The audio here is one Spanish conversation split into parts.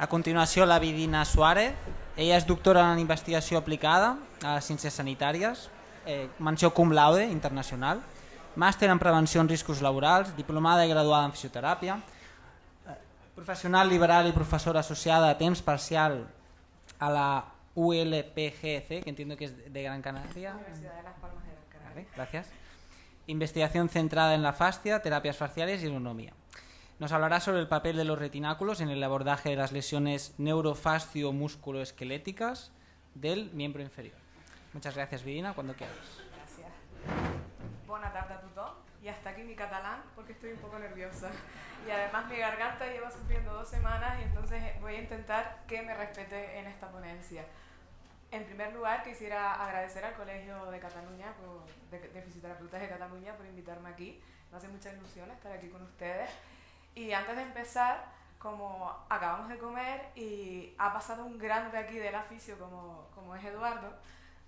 A continuació, la Vidina Suárez. Ella és doctora en investigació aplicada a les ciències sanitàries, menció cum laude internacional, màster en prevenció en riscos laborals, diplomada i graduada en fisioteràpia, professional liberal i professora associada a temps parcial a la ULPGC, que entiendo que es de Gran Canaria. Universidad de Las Palmas de Gran Canaria. Vale, gracias. Investigación centrada en la fascia, terapias faciales y ergonomía. Nos hablará sobre el papel de los retináculos en el abordaje de las lesiones neurofascio-musculoesqueléticas del miembro inferior. Muchas gracias, Vidina, cuando quieras. Gracias. Buena tarde a tothom. Y hasta aquí mi catalán, porque estoy un poco nerviosa. Y además mi garganta lleva sufriendo 2 semanas y entonces voy a intentar que me respete en esta ponencia. En primer lugar, quisiera agradecer al Colegio de Cataluña, de Fisioterapeutas de Cataluña, por invitarme aquí. Me hace mucha ilusión estar aquí con ustedes. Y antes de empezar, como acabamos de comer y ha pasado un grande aquí de la fisio como es Eduardo,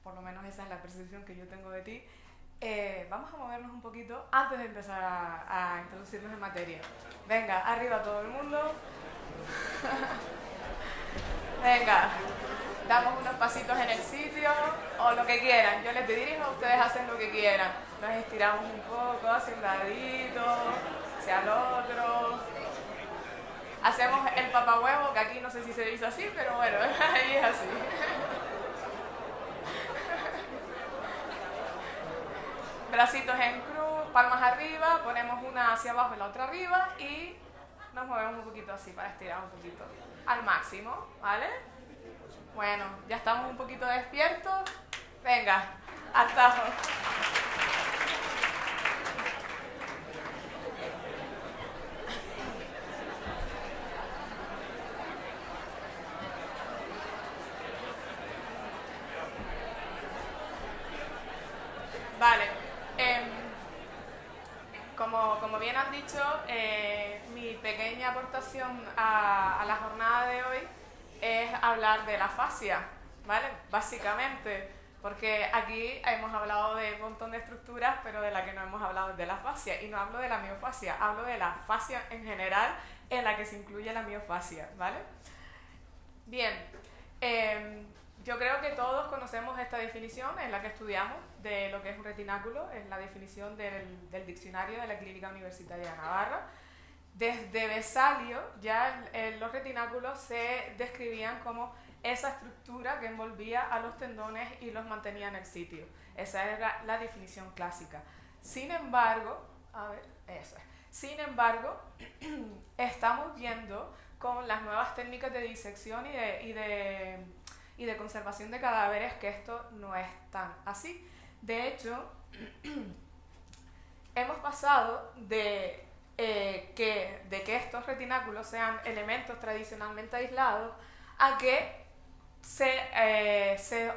por lo menos esa es la percepción que yo tengo de ti, vamos a movernos un poquito antes de empezar a introducirnos en materia. Venga, arriba todo el mundo. Venga, damos unos pasitos en el sitio o lo que quieran. Yo les dirijo, ustedes hacen lo que quieran. Nos estiramos un poco hacia un ladito, hacia el otro. Hacemos el papahuevo, que aquí no sé si se dice así, pero bueno, ahí es así. Bracitos en cruz, palmas arriba, ponemos una hacia abajo y la otra arriba y nos movemos un poquito así para estirar un poquito al máximo, ¿vale? Bueno, ya estamos un poquito despiertos. Venga, al tajo. Vale, como bien han dicho, mi pequeña aportación a la jornada de hoy es hablar de la fascia, ¿vale? Básicamente, porque aquí hemos hablado de un montón de estructuras, pero de la que no hemos hablado es de la fascia, y no hablo de la miofascia, hablo de la fascia en general, en la que se incluye la miofascia, ¿vale? Bien, yo creo que todos conocemos esta definición, es la que estudiamos, de lo que es un retináculo, es la definición del diccionario de la Clínica Universitaria de Navarra. Desde Vesalio ya los retináculos se describían como esa estructura que envolvía a los tendones y los mantenía en el sitio. Esa era la definición clásica. Sin embargo, estamos viendo con las nuevas técnicas de disección y de conservación de cadáveres que esto no es tan así. De hecho, hemos pasado de que estos retináculos sean elementos tradicionalmente aislados a que se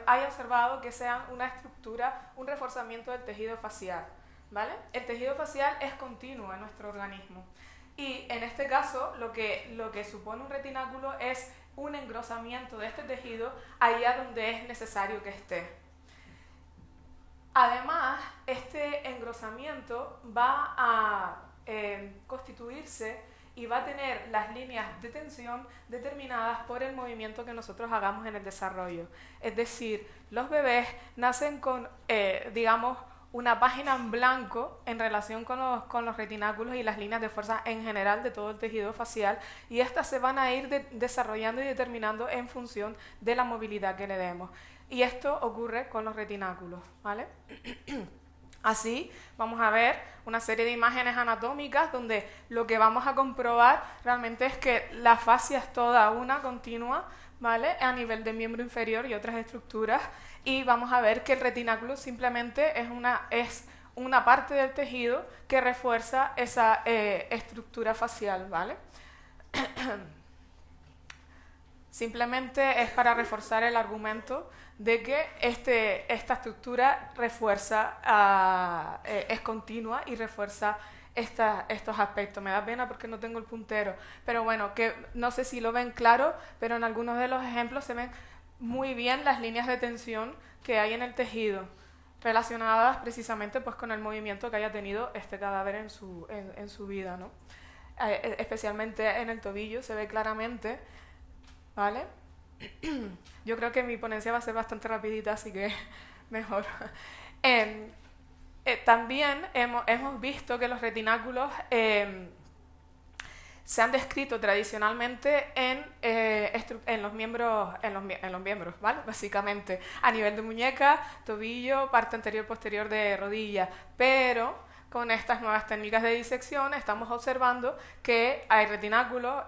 haya observado que sean una estructura, un reforzamiento del tejido facial, ¿vale? El tejido facial es continuo en nuestro organismo y en este caso lo que supone un retináculo es un engrosamiento de este tejido allá donde es necesario que esté. Además, este engrosamiento va a constituirse y va a tener las líneas de tensión determinadas por el movimiento que nosotros hagamos en el desarrollo. Es decir, los bebés nacen con, digamos, una página en blanco en relación con los retináculos y las líneas de fuerza en general de todo el tejido facial, y estas se van a ir desarrollando y determinando en función de la movilidad que le demos. Y esto ocurre con los retináculos, ¿vale? Así vamos a ver una serie de imágenes anatómicas donde lo que vamos a comprobar realmente es que la fascia es toda una continua, ¿vale? A nivel de miembro inferior y otras estructuras, y vamos a ver que el retináculo simplemente es una parte del tejido que refuerza esa estructura facial, ¿vale? Simplemente es para reforzar el argumento de que esta estructura refuerza, es continua y refuerza estos aspectos. Me da pena porque no tengo el puntero, pero bueno, que no sé si lo ven claro, pero en algunos de los ejemplos se ven muy bien las líneas de tensión que hay en el tejido, relacionadas precisamente pues con el movimiento que haya tenido este cadáver en su vida, ¿no? Especialmente en el tobillo se ve claramente ¿vale? Yo creo que mi ponencia va a ser bastante rapidita, así que mejor. Em, También hemos visto que los retináculos se han descrito tradicionalmente en los miembros, en los miembros, ¿vale? Básicamente, a nivel de muñeca, tobillo, parte anterior posterior de rodilla, pero con estas nuevas técnicas de disección estamos observando que hay retináculos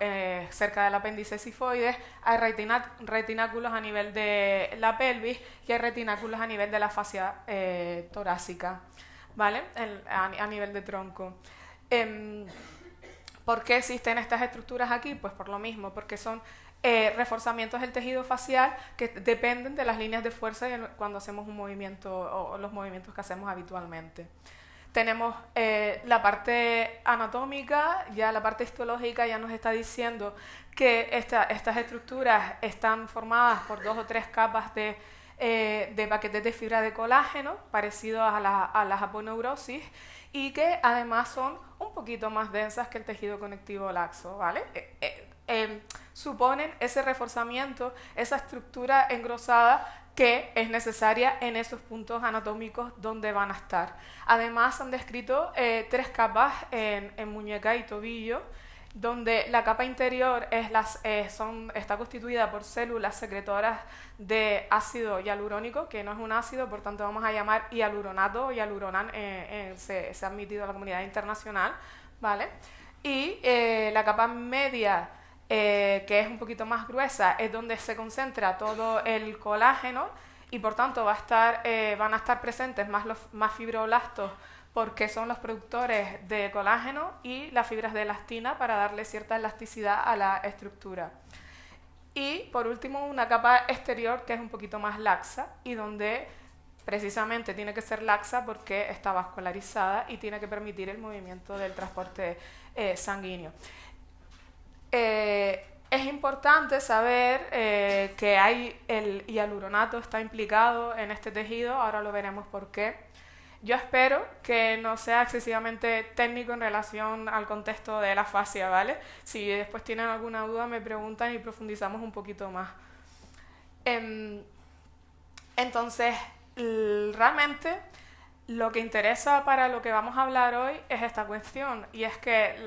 cerca del apéndice sifoides, hay retináculos a nivel de la pelvis y hay retináculos a nivel de la fascia torácica, ¿vale? A nivel de tronco. ¿Por qué existen estas estructuras aquí? Pues por lo mismo, porque son reforzamientos del tejido facial que dependen de las líneas de fuerza cuando hacemos un movimiento o los movimientos que hacemos habitualmente. Tenemos la parte anatómica, ya la parte histológica ya nos está diciendo que estas estructuras están formadas por 2 o 3 capas de paquetes de fibra de colágeno, parecidos a las aponeurosis, y que además son un poquito más densas que el tejido conectivo laxo, ¿vale? Suponen ese reforzamiento, esa estructura engrosada que es necesaria en esos puntos anatómicos donde van a estar. Además han descrito 3 capas en muñeca y tobillo, donde la capa interior está constituida por células secretoras de ácido hialurónico, que no es un ácido, por tanto vamos a llamar hialuronato o hialuronan, se ha admitido a la comunidad internacional, ¿vale? Y la capa media, que es un poquito más gruesa, es donde se concentra todo el colágeno y por tanto van a estar presentes más fibroblastos, porque son los productores de colágeno y las fibras de elastina para darle cierta elasticidad a la estructura. Y por último una capa exterior que es un poquito más laxa y donde precisamente tiene que ser laxa porque está vascularizada y tiene que permitir el movimiento del transporte sanguíneo. Es importante saber que el hialuronato está implicado en este tejido, ahora lo veremos por qué. Yo espero que no sea excesivamente técnico en relación al contexto de la fascia, ¿vale? Si después tienen alguna duda me preguntan y profundizamos un poquito más. Entonces, realmente lo que interesa para lo que vamos a hablar hoy es esta cuestión, y es que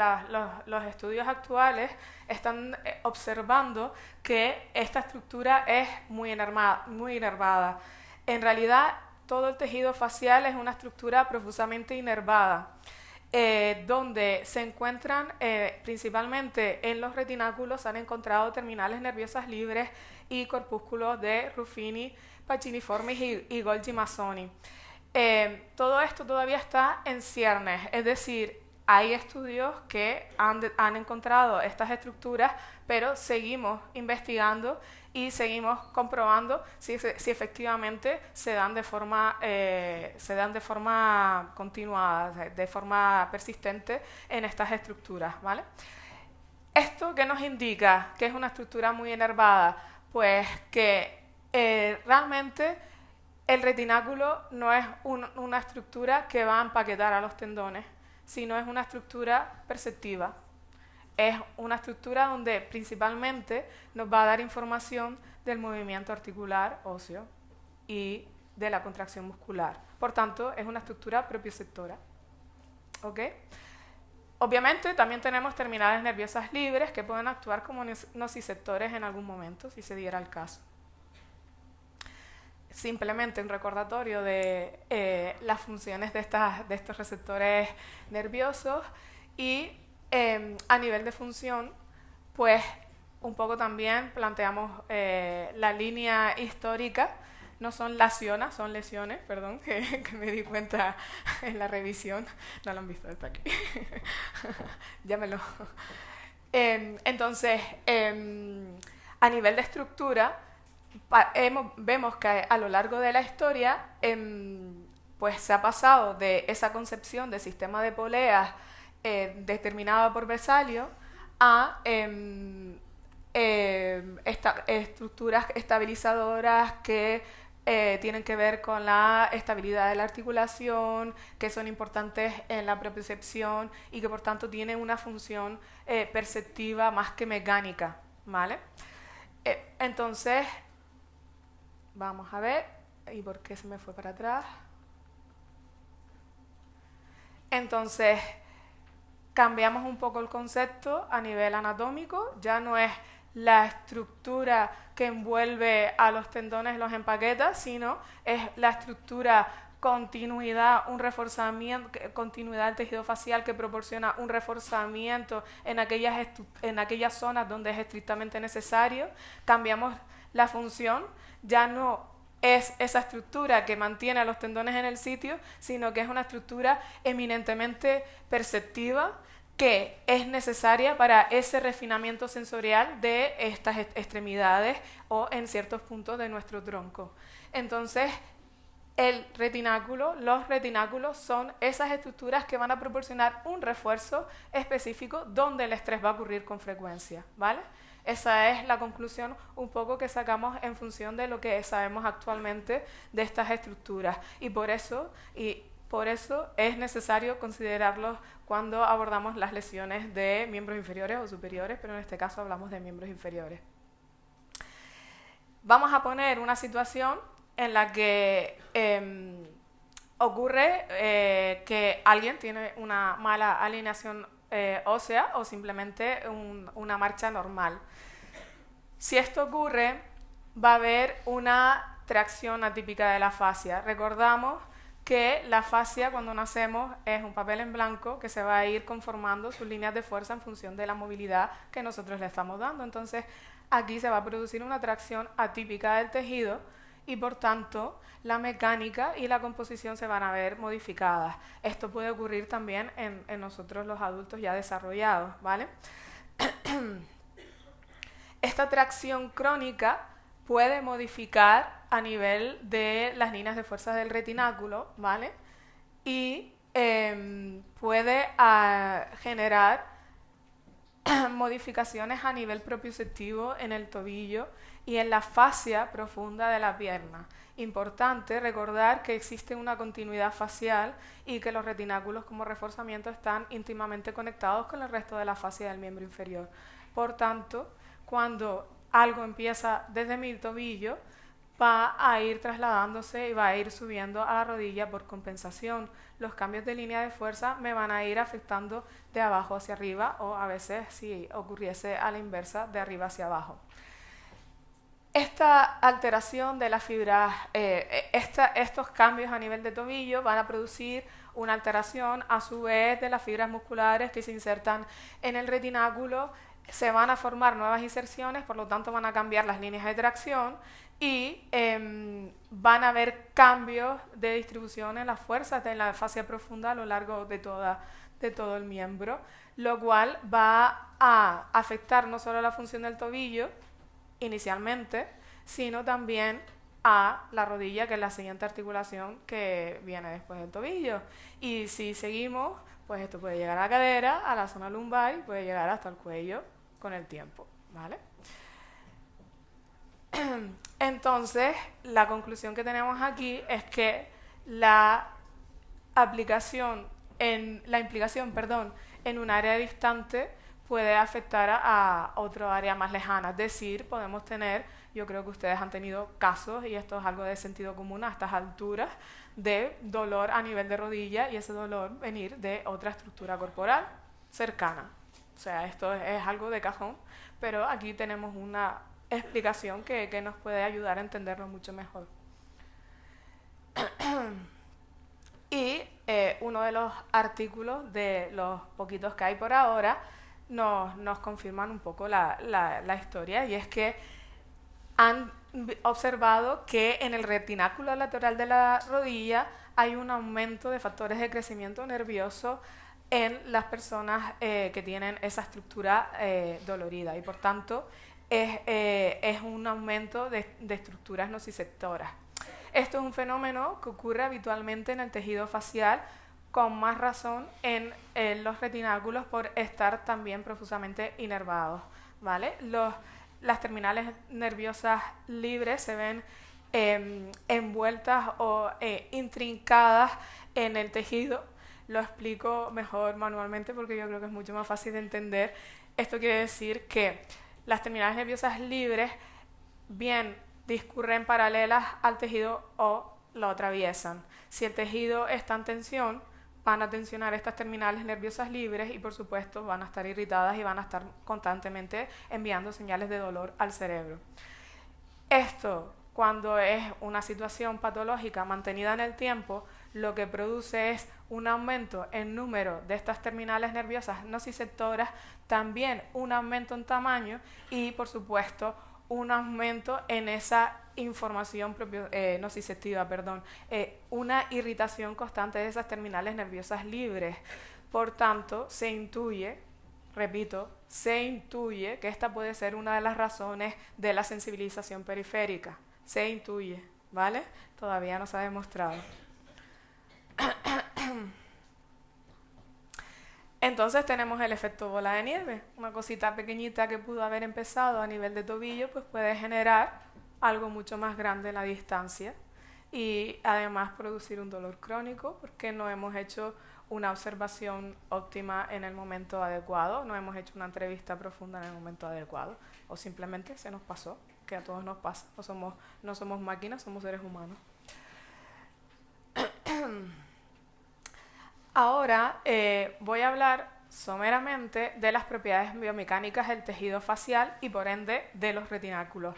los estudios actuales están observando que esta estructura es muy inervada. En realidad, todo el tejido facial es una estructura profusamente inervada, donde se encuentran principalmente en los retináculos, se han encontrado terminales nerviosas libres y corpúsculos de Ruffini, Paciniformis y Golgi-Mazzoni. Todo esto todavía está en ciernes, es decir, hay estudios que han encontrado estas estructuras, pero seguimos investigando y seguimos comprobando si efectivamente se dan de forma continuada, de forma persistente en estas estructuras, ¿vale? ¿Esto qué nos indica? Que es una estructura muy inervada. Pues que realmente el retináculo no es una estructura que va a empaquetar a los tendones, sino es una estructura perceptiva. Es una estructura donde principalmente nos va a dar información del movimiento articular óseo y de la contracción muscular. Por tanto, es una estructura propioceptora. ¿Ok? Obviamente, también tenemos terminales nerviosas libres que pueden actuar como nociceptores en algún momento, si se diera el caso. Simplemente un recordatorio de las funciones de estos receptores nerviosos y a nivel de función, pues un poco también planteamos la línea histórica. No son lesiones, son lesiones, perdón, que me di cuenta en la revisión. No lo han visto desde aquí. Llámelo. Entonces, a nivel de estructura, vemos que a lo largo de la historia pues se ha pasado de esa concepción de sistema de poleas determinada por Vesalio a estructuras estabilizadoras que tienen que ver con la estabilidad de la articulación, que son importantes en la propiocepción y que por tanto tienen una función perceptiva más que mecánica, ¿vale? Entonces, vamos a ver, ¿y por qué se me fue para atrás? Entonces, cambiamos un poco el concepto a nivel anatómico, ya no es la estructura que envuelve a los tendones, los empaqueta, sino es la estructura, continuidad, un reforzamiento, continuidad del tejido facial que proporciona un reforzamiento en aquellas zonas donde es estrictamente necesario. Cambiamos la función, ya no es esa estructura que mantiene a los tendones en el sitio, sino que es una estructura eminentemente perceptiva, que es necesaria para ese refinamiento sensorial de estas extremidades o en ciertos puntos de nuestro tronco. Entonces, los retináculos son esas estructuras que van a proporcionar un refuerzo específico donde el estrés va a ocurrir con frecuencia, ¿vale? Esa es la conclusión un poco que sacamos en función de lo que sabemos actualmente de estas estructuras. Y por eso es necesario considerarlos cuando abordamos las lesiones de miembros inferiores o superiores, pero en este caso hablamos de miembros inferiores. Vamos a poner una situación en la que ocurre que alguien tiene una mala alineación ósea o simplemente una marcha normal. Si esto ocurre, va a haber una tracción atípica de la fascia. Recordamos que la fascia cuando nacemos es un papel en blanco que se va a ir conformando sus líneas de fuerza en función de la movilidad que nosotros le estamos dando. Entonces aquí se va a producir una tracción atípica del tejido y por tanto la mecánica y la composición se van a ver modificadas. Esto puede ocurrir también en nosotros los adultos ya desarrollados, ¿vale? Esta tracción crónica puede modificar a nivel de las líneas de fuerza del retináculo, ¿vale? Y puede generar modificaciones a nivel propioceptivo en el tobillo y en la fascia profunda de la pierna. Importante recordar que existe una continuidad facial y que los retináculos como reforzamiento están íntimamente conectados con el resto de la fascia del miembro inferior. Por tanto, cuando algo empieza desde mi tobillo, va a ir trasladándose y va a ir subiendo a la rodilla por compensación. Los cambios de línea de fuerza me van a ir afectando de abajo hacia arriba o a veces, si ocurriese a la inversa, de arriba hacia abajo. Esta alteración de las fibras, estos cambios a nivel de tobillo van a producir una alteración a su vez de las fibras musculares que se insertan en el retináculo. Se van a formar nuevas inserciones, por lo tanto van a cambiar las líneas de tracción y van a haber cambios de distribución en las fuerzas de la fascia profunda a lo largo de todo el miembro, lo cual va a afectar no solo la función del tobillo inicialmente, sino también a la rodilla, que es la siguiente articulación que viene después del tobillo. Y si seguimos, pues esto puede llegar a la cadera, a la zona lumbar y puede llegar hasta el cuello con el tiempo, ¿vale? Entonces, la conclusión que tenemos aquí es que la implicación en un área distante puede afectar a otra área más lejana. Es decir, podemos tener, yo creo que ustedes han tenido casos, y esto es algo de sentido común a estas alturas, de dolor a nivel de rodilla y ese dolor venir de otra estructura corporal cercana. O sea, esto es algo de cajón, pero aquí tenemos una explicación que nos puede ayudar a entenderlo mucho mejor. Y uno de los artículos, de los poquitos que hay por ahora, nos confirman un poco la historia, y es que han observado que en el retináculo lateral de la rodilla hay un aumento de factores de crecimiento nervioso en las personas que tienen esa estructura dolorida, y por tanto es un aumento de estructuras nociceptoras. Esto es un fenómeno que ocurre habitualmente en el tejido facial, con más razón en los retináculos por estar también profusamente inervados, ¿vale? Las terminales nerviosas libres se ven envueltas o intrincadas en el tejido. Lo explico mejor manualmente porque yo creo que es mucho más fácil de entender. Esto quiere decir que Las terminales nerviosas libres bien discurren paralelas al tejido o lo atraviesan. Si el tejido está en tensión, van a tensionar estas terminales nerviosas libres y por supuesto van a estar irritadas y van a estar constantemente enviando señales de dolor al cerebro. Esto, cuando es una situación patológica mantenida en el tiempo, lo que produce es un aumento en número de estas terminales nerviosas nociceptoras, también un aumento en tamaño y por supuesto un aumento en esa información nociceptiva, una irritación constante de esas terminales nerviosas libres. Por tanto, se intuye, repito, se intuye que esta puede ser una de las razones de la sensibilización periférica. Se intuye, ¿vale? Todavía no se ha demostrado. Entonces tenemos el efecto bola de nieve, una cosita pequeñita que pudo haber empezado a nivel de tobillo, pues puede generar algo mucho más grande en la distancia y además producir un dolor crónico porque no hemos hecho una observación óptima en el momento adecuado, no hemos hecho una entrevista profunda en el momento adecuado o simplemente se nos pasó, que a todos nos pasa, no somos máquinas, somos seres humanos. Ahora voy a hablar someramente de las propiedades biomecánicas del tejido facial y por ende de los retináculos.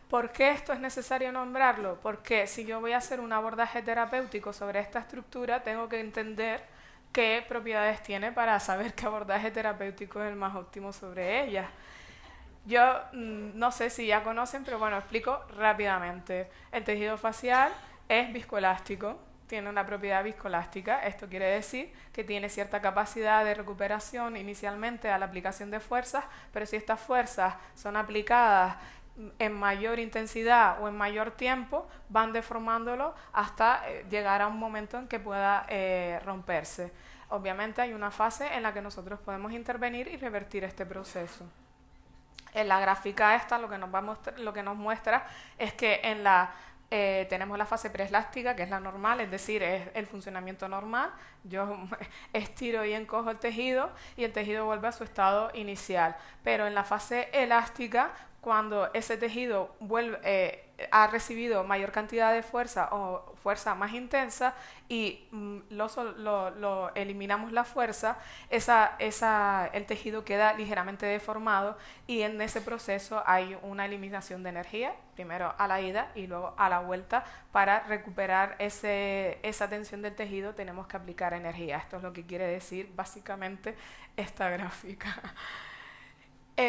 ¿Por qué esto es necesario nombrarlo? Porque si yo voy a hacer un abordaje terapéutico sobre esta estructura, tengo que entender qué propiedades tiene para saber qué abordaje terapéutico es el más óptimo sobre ella. Yo no sé si ya conocen, pero bueno, explico rápidamente. El tejido facial es viscoelástico. Tiene una propiedad viscoelástica, esto quiere decir que tiene cierta capacidad de recuperación inicialmente a la aplicación de fuerzas, pero si estas fuerzas son aplicadas en mayor intensidad o en mayor tiempo, van deformándolo hasta llegar a un momento en que pueda romperse. Obviamente hay una fase en la que nosotros podemos intervenir y revertir este proceso. En la gráfica esta lo que nos muestra es que en la tenemos la fase preelástica, que es la normal, es decir, es el funcionamiento normal. Yo estiro y encojo el tejido y el tejido vuelve a su estado inicial. Pero en la fase elástica, cuando ese tejido ha recibido mayor cantidad de fuerza o fuerza más intensa y lo eliminamos la fuerza, el tejido queda ligeramente deformado y en ese proceso hay una eliminación de energía, primero a la ida y luego a la vuelta. Para recuperar esa tensión del tejido tenemos que aplicar energía. Esto es lo que quiere decir básicamente esta gráfica.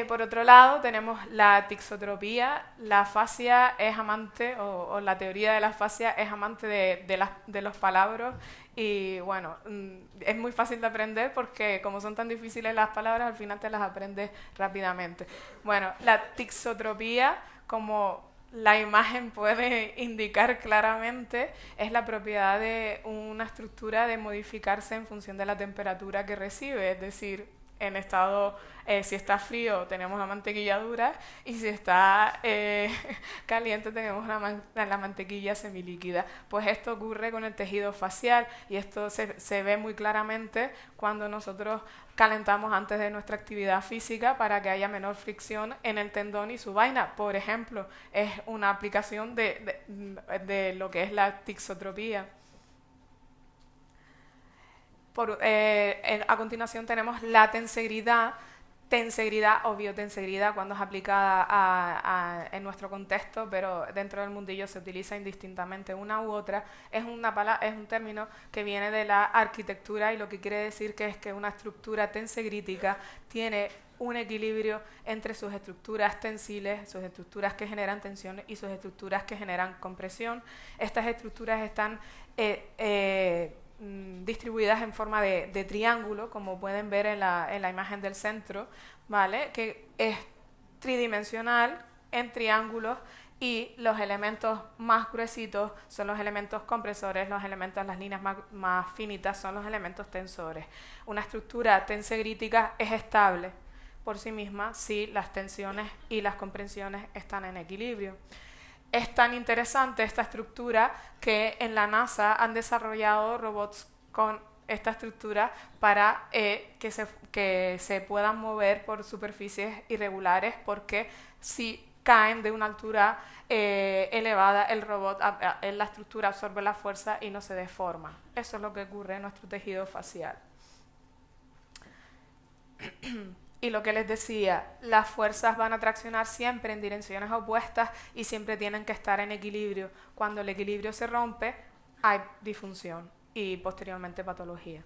Por otro lado, tenemos la tixotropía. La fascia es amante, o la teoría de la fascia es amante de los palabras y bueno, es muy fácil de aprender porque como son tan difíciles las palabras, al final te las aprendes rápidamente. Bueno, la tixotropía, como la imagen puede indicar claramente, es la propiedad de una estructura de modificarse en función de la temperatura que recibe, es decir, en estado, si está frío tenemos la mantequilla dura y si está caliente tenemos la mantequilla semilíquida. Pues esto ocurre con el tejido facial y esto se ve muy claramente cuando nosotros calentamos antes de nuestra actividad física para que haya menor fricción en el tendón y su vaina. Por ejemplo, es una aplicación de lo que es la tixotropía. A continuación tenemos la tensegridad o biotensegridad cuando es aplicada en nuestro contexto, pero dentro del mundillo se utiliza indistintamente una u otra. Es un término que viene de la arquitectura y lo que quiere decir que es que una estructura tensegrítica tiene un equilibrio entre sus estructuras tensiles, sus estructuras que generan tensión y sus estructuras que generan compresión. Estas estructuras están distribuidas en forma de triángulo, como pueden ver en la imagen del centro, ¿vale? Que es tridimensional en triángulos y los elementos más gruesitos son los elementos compresores, las líneas más finitas son los elementos tensores. Una estructura tensegrítica es estable por sí misma si las tensiones y las compresiones están en equilibrio. Es tan interesante esta estructura que en la NASA han desarrollado robots con esta estructura para que se puedan mover por superficies irregulares, porque si caen de una altura elevada, el robot, la estructura absorbe la fuerza y no se deforma. Eso es lo que ocurre en nuestro tejido facial. Y lo que les decía, las fuerzas van a traccionar siempre en direcciones opuestas y siempre tienen que estar en equilibrio. Cuando el equilibrio se rompe, hay disfunción y posteriormente patología.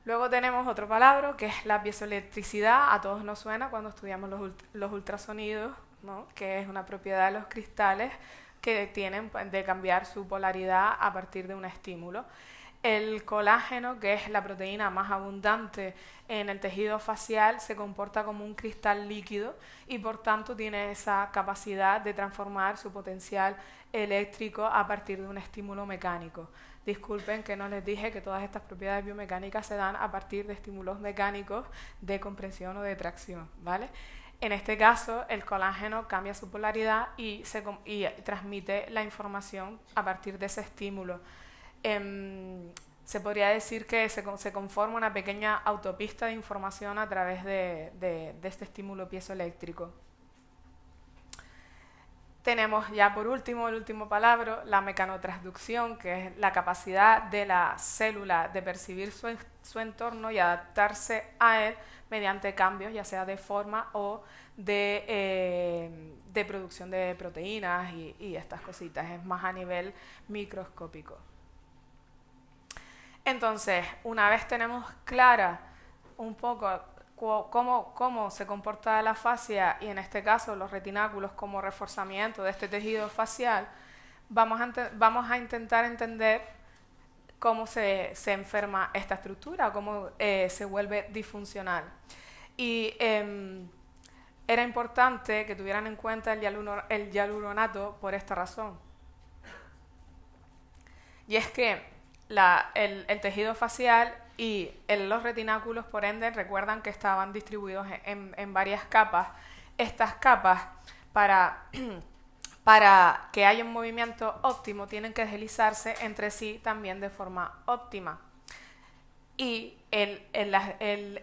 Luego tenemos otro palabra que es la piezoelectricidad. A todos nos suena cuando estudiamos los ultrasonidos, ¿no? Que es una propiedad de los cristales que tienen de cambiar su polaridad a partir de un estímulo. El colágeno, que es la proteína más abundante en el tejido facial, se comporta como un cristal líquido y por tanto tiene esa capacidad de transformar su potencial eléctrico a partir de un estímulo mecánico. Disculpen que no les dije que todas estas propiedades biomecánicas se dan a partir de estímulos mecánicos de compresión o de tracción, ¿vale? En este caso, el colágeno cambia su polaridad y transmite la información a partir de ese estímulo. Se podría decir que se conforma una pequeña autopista de información a través de este estímulo piezoeléctrico. Tenemos ya por último, el último palabra, la mecanotransducción, que es la capacidad de la célula de percibir su entorno y adaptarse a él mediante cambios, ya sea de forma o de producción de proteínas y estas cositas. Es más a nivel microscópico. Entonces, una vez tenemos clara un poco cómo se comporta la fascia y en este caso los retináculos como reforzamiento de este tejido facial, vamos a intentar entender cómo se enferma esta estructura, cómo se vuelve disfuncional. Y era importante que tuvieran en cuenta el hialuronato por esta razón. Y es que el tejido facial y los retináculos, por ende, recuerdan que estaban distribuidos en varias capas. Estas capas, para que haya un movimiento óptimo, tienen que deslizarse entre sí también de forma óptima. Y el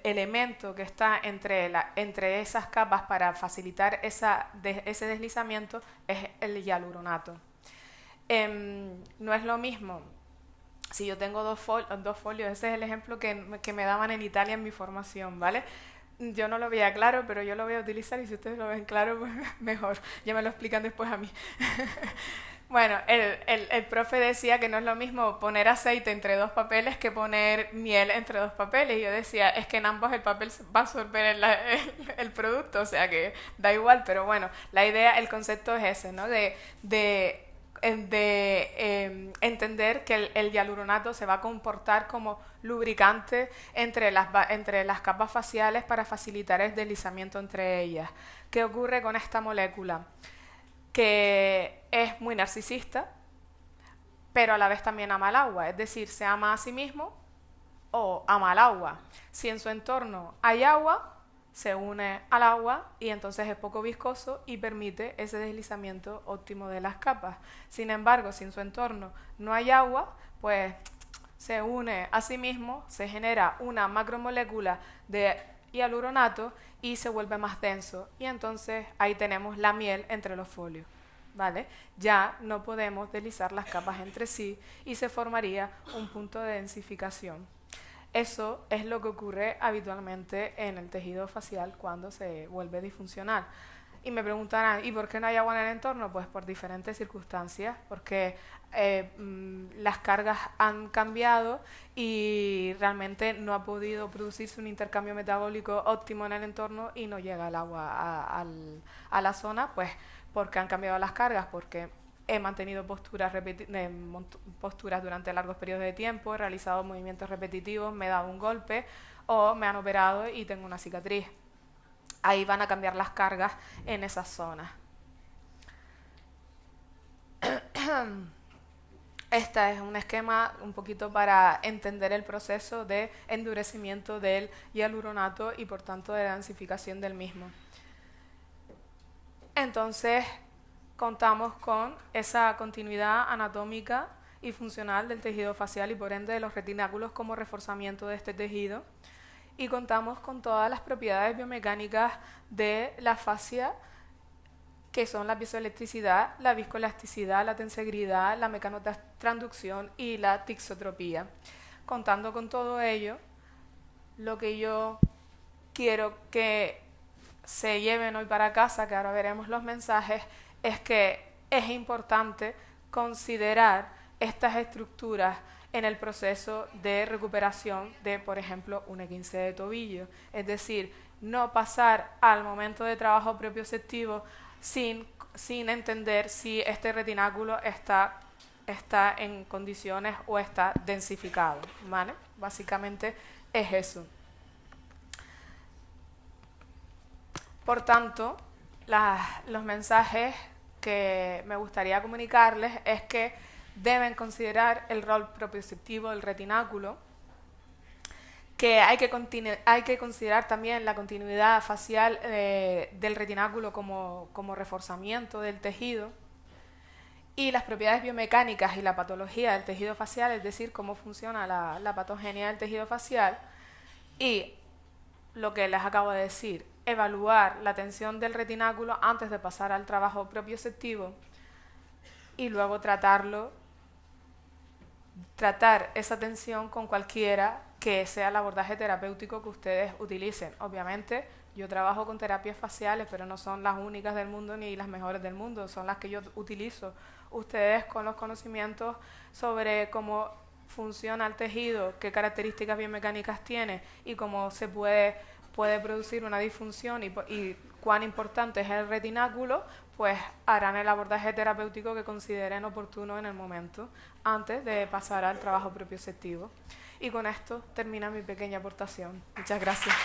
elemento que está entre esas capas para facilitar ese deslizamiento es el hialuronato. No es lo mismo. Si yo tengo dos folios, ese es el ejemplo que me daban en Italia en mi formación, ¿vale? Yo no lo veía claro, pero yo lo voy a utilizar y si ustedes lo ven claro, pues mejor. Ya me lo explican después a mí. Bueno, el profe decía que no es lo mismo poner aceite entre dos papeles que poner miel entre dos papeles. Y yo decía, es que en ambos el papel va a absorber el producto, o sea que da igual, pero bueno, la idea, el concepto es ese, ¿no? De entender que el hialuronato se va a comportar como lubricante entre las capas faciales para facilitar el deslizamiento entre ellas. ¿Qué ocurre con esta molécula? Que es muy narcisista, pero a la vez también ama el agua, es decir, se ama a sí mismo o ama el agua. Si en su entorno hay agua, se une al agua y entonces es poco viscoso y permite ese deslizamiento óptimo de las capas. Sin embargo, si en su entorno no hay agua, pues se une a sí mismo, se genera una macromolécula de hialuronato y se vuelve más denso. Y entonces ahí tenemos la miel entre los folios, ¿vale? Ya no podemos deslizar las capas entre sí y se formaría un punto de densificación. Eso es lo que ocurre habitualmente en el tejido facial cuando se vuelve disfuncional. Y me preguntarán, ¿y por qué no hay agua en el entorno? Pues por diferentes circunstancias, porque las cargas han cambiado y realmente no ha podido producirse un intercambio metabólico óptimo en el entorno y no llega el agua a la zona, pues porque han cambiado las cargas, porque he mantenido posturas durante largos periodos de tiempo, he realizado movimientos repetitivos, me he dado un golpe o me han operado y tengo una cicatriz. Ahí van a cambiar las cargas en esas zonas. Este es un esquema un poquito para entender el proceso de endurecimiento del hialuronato y por tanto de densificación del mismo. Entonces, contamos con esa continuidad anatómica y funcional del tejido facial y por ende de los retináculos como reforzamiento de este tejido. Y contamos con todas las propiedades biomecánicas de la fascia, que son la piezoelectricidad, la viscoelasticidad, la tensegridad, la mecanotransducción y la tixotropía. Contando con todo ello, lo que yo quiero que se lleven hoy para casa, que ahora veremos los mensajes, es que es importante considerar estas estructuras en el proceso de recuperación de, por ejemplo, un E15 de tobillo. Es decir, no pasar al momento de trabajo propioceptivo sin entender si este retináculo está en condiciones o está densificado, ¿vale? Básicamente es eso. Por tanto, los mensajes que me gustaría comunicarles es que deben considerar el rol propioceptivo del retináculo, que hay que considerar también la continuidad facial del retináculo como reforzamiento del tejido, y las propiedades biomecánicas y la patología del tejido facial, es decir, cómo funciona la patogenia del tejido facial, y lo que les acabo de decir, evaluar la tensión del retináculo antes de pasar al trabajo propioceptivo y luego tratar esa tensión con cualquiera que sea el abordaje terapéutico que ustedes utilicen. Obviamente, yo trabajo con terapias faciales, pero no son las únicas del mundo ni las mejores del mundo, son las que yo utilizo. Ustedes, con los conocimientos sobre cómo funciona el tejido, qué características biomecánicas tiene y cómo se puede producir una disfunción y cuán importante es el retináculo, pues harán el abordaje terapéutico que consideren oportuno en el momento, antes de pasar al trabajo propioceptivo. Y con esto termina mi pequeña aportación. Muchas gracias.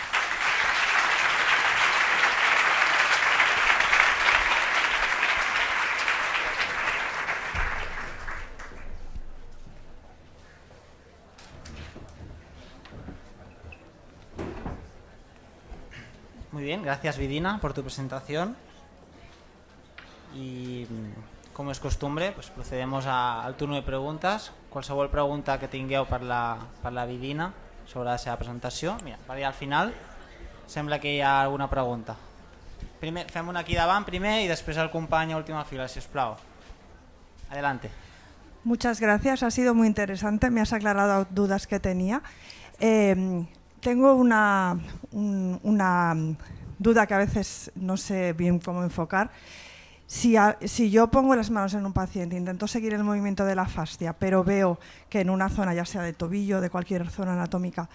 Muy bien, gracias Vidina por tu presentación. I com és costumbre, doncs procedemos al turno de preguntes. Qualsevol pregunta que tingueu per la Vidina sobre la seva presentació. Mira, per allà al final sembla que hi ha alguna pregunta. Fem una aquí davant primer i després el company a última fila, si us plau. Adelante. Muchas gracias, ha sido muy interesante, me has aclarado dudas que tenía. Tengo una duda que a veces no sé bien cómo enfocar. Si yo pongo las manos en un paciente, intento seguir el movimiento de la fascia, pero veo que en una zona, ya sea de tobillo, de cualquier zona anatómica,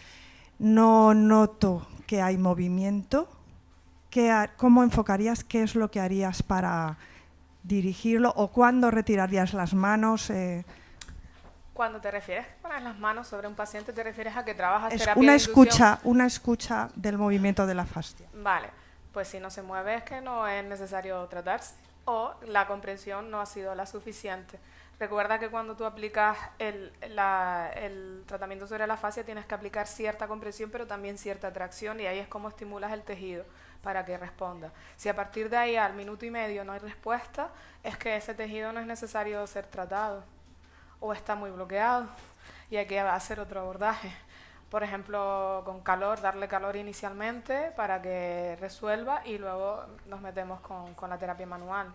no noto que hay movimiento, ¿cómo enfocarías? ¿Qué es lo que harías para dirigirlo? ¿O cuándo retirarías las manos? Cuando te refieres a poner las manos sobre un paciente, ¿te refieres a que trabajas Es terapia de inducción? una escucha del movimiento de la fascia. Vale, pues si no se mueve es que no es necesario tratarse o la comprensión no ha sido la suficiente. Recuerda que cuando tú aplicas el tratamiento sobre la fascia tienes que aplicar cierta compresión pero también cierta tracción y ahí es como estimulas el tejido para que responda. Si a partir de ahí al minuto y medio no hay respuesta, es que ese tejido no es necesario ser tratado o está muy bloqueado y hay que hacer otro abordaje. Por ejemplo, con calor, darle calor inicialmente para que resuelva y luego nos metemos con la terapia manual.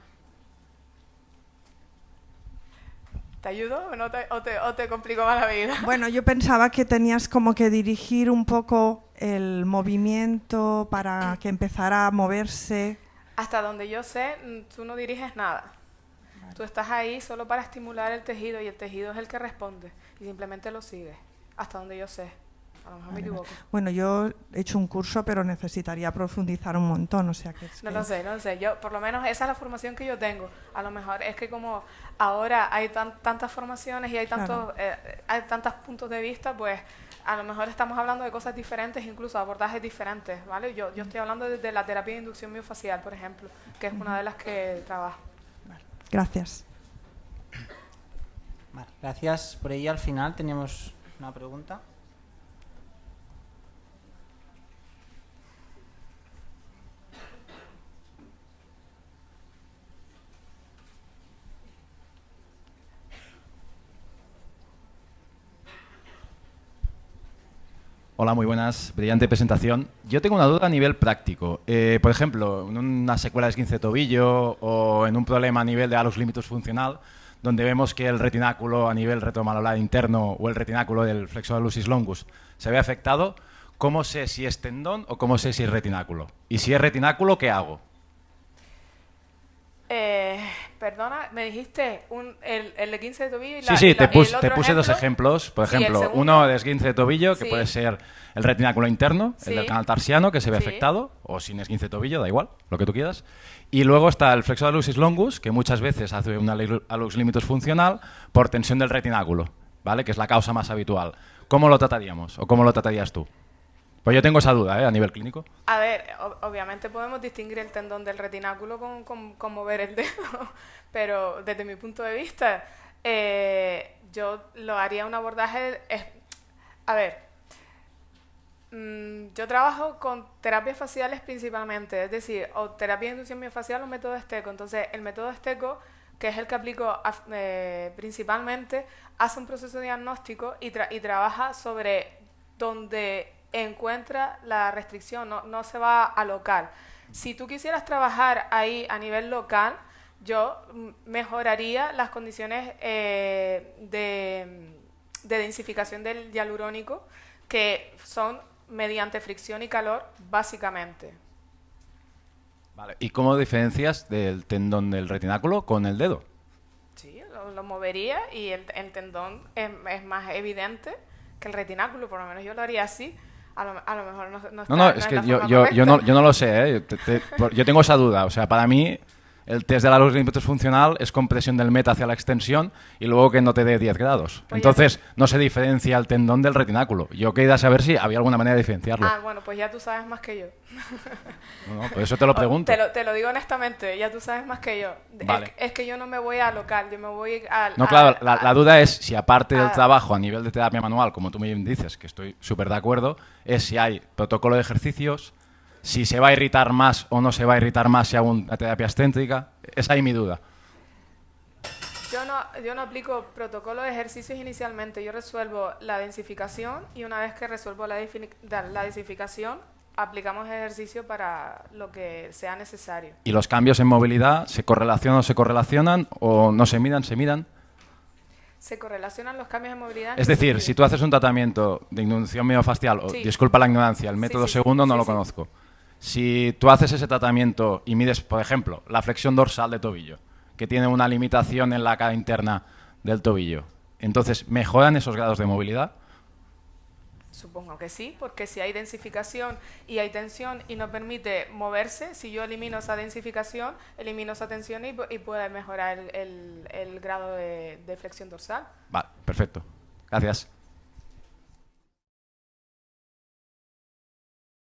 ¿Te ayudo o te complico más la vida? Bueno, yo pensaba que tenías como que dirigir un poco el movimiento para que empezara a moverse. Hasta donde yo sé, tú no diriges nada. Vale. Tú estás ahí solo para estimular el tejido y el tejido es el que responde y simplemente lo sigues, hasta donde yo sé. A lo mejor me equivoco. Bueno, yo he hecho un curso, pero necesitaría profundizar un montón, o sea que... No lo sé. Yo, por lo menos esa es la formación que yo tengo. A lo mejor es que como ahora hay tantas formaciones y hay tantos puntos de vista, pues a lo mejor estamos hablando de cosas diferentes, incluso abordajes diferentes, ¿vale? Yo estoy hablando desde la terapia de inducción miofacial, por ejemplo, que es una de las que trabajo. Vale. Gracias. Vale, gracias. Por ahí al final teníamos una pregunta. Hola, muy buenas. Brillante presentación. Yo tengo una duda a nivel práctico. Por ejemplo, en una secuela de esguince de tobillo o en un problema a nivel de alus limitus funcional, donde vemos que el retináculo a nivel retromalolar interno o el retináculo del flexor alusis longus se ve afectado, ¿cómo sé si es tendón o cómo sé si es retináculo? Y si es retináculo, ¿qué hago? Perdona, me dijiste el de 15 de tobillo y Sí, te puse ejemplo, dos ejemplos. Por sí, ejemplo, uno de esguince de tobillo, que puede ser el retináculo interno, el del canal tarsiano, que se ve afectado, o sin esguince de tobillo, da igual, lo que tú quieras. Y luego está el flexor alusis longus, que muchas veces hace un alus limitus funcional por tensión del retináculo, ¿vale? Que es la causa más habitual. ¿Cómo lo trataríamos o cómo lo tratarías tú? Pues yo tengo esa duda, a nivel clínico. A ver, obviamente podemos distinguir el tendón del retináculo con mover el dedo, pero desde mi punto de vista, yo lo haría un abordaje... a ver, yo trabajo con terapias faciales principalmente, es decir, o terapia de inducción miofacial o método Stecco. Entonces, el método Stecco, que es el que aplico principalmente, hace un proceso diagnóstico y trabaja sobre donde encuentra la restricción, no se va a local. Si tú quisieras trabajar ahí a nivel local, yo mejoraría las condiciones de densificación del hialurónico, que son mediante fricción y calor, básicamente. Vale. ¿Y cómo diferencias del tendón del retináculo con el dedo? Sí, lo movería y el tendón es más evidente que el retináculo, por lo menos yo lo haría así. A lo mejor no está, No, es que yo no lo sé, ¿eh? Yo tengo esa duda. O sea, para mí el test de la luz limitus funcional es compresión del meta hacia la extensión y luego que no te dé 10 grados. Pues entonces no se diferencia el tendón del retináculo. Yo quería saber si había alguna manera de diferenciarlo. Ah, bueno, pues ya tú sabes más que yo. No, por eso te lo pregunto. Te lo digo honestamente, ya tú sabes más que yo. Vale. Es que yo no me voy a local, yo me voy a... No, claro, la duda es si aparte del trabajo a nivel de terapia manual, como tú me dices, que estoy súper de acuerdo, es si hay protocolo de ejercicios, si se va a irritar más o no se va a irritar más si hago una terapia excéntrica. Esa es mi duda. Yo no aplico protocolo de ejercicios inicialmente, yo resuelvo la densificación y una vez que resuelvo la densificación, aplicamos ejercicio para lo que sea necesario. ¿Y los cambios en movilidad se correlacionan o se correlacionan o no se miran, se miran? ¿Se correlacionan los cambios de movilidad? Es decir, si tú haces un tratamiento de inducción miofascial, o disculpa la ignorancia, el método segundo no lo conozco. Si tú haces ese tratamiento y mides, por ejemplo, la flexión dorsal de tobillo, que tiene una limitación en la cara interna del tobillo, entonces, ¿mejoran esos grados de movilidad? Supongo que sí, porque si hay densificación y hay tensión y no permite moverse, si yo elimino esa densificación, elimino esa tensión y puede mejorar el grado de flexión dorsal. Vale, perfecto. Gracias.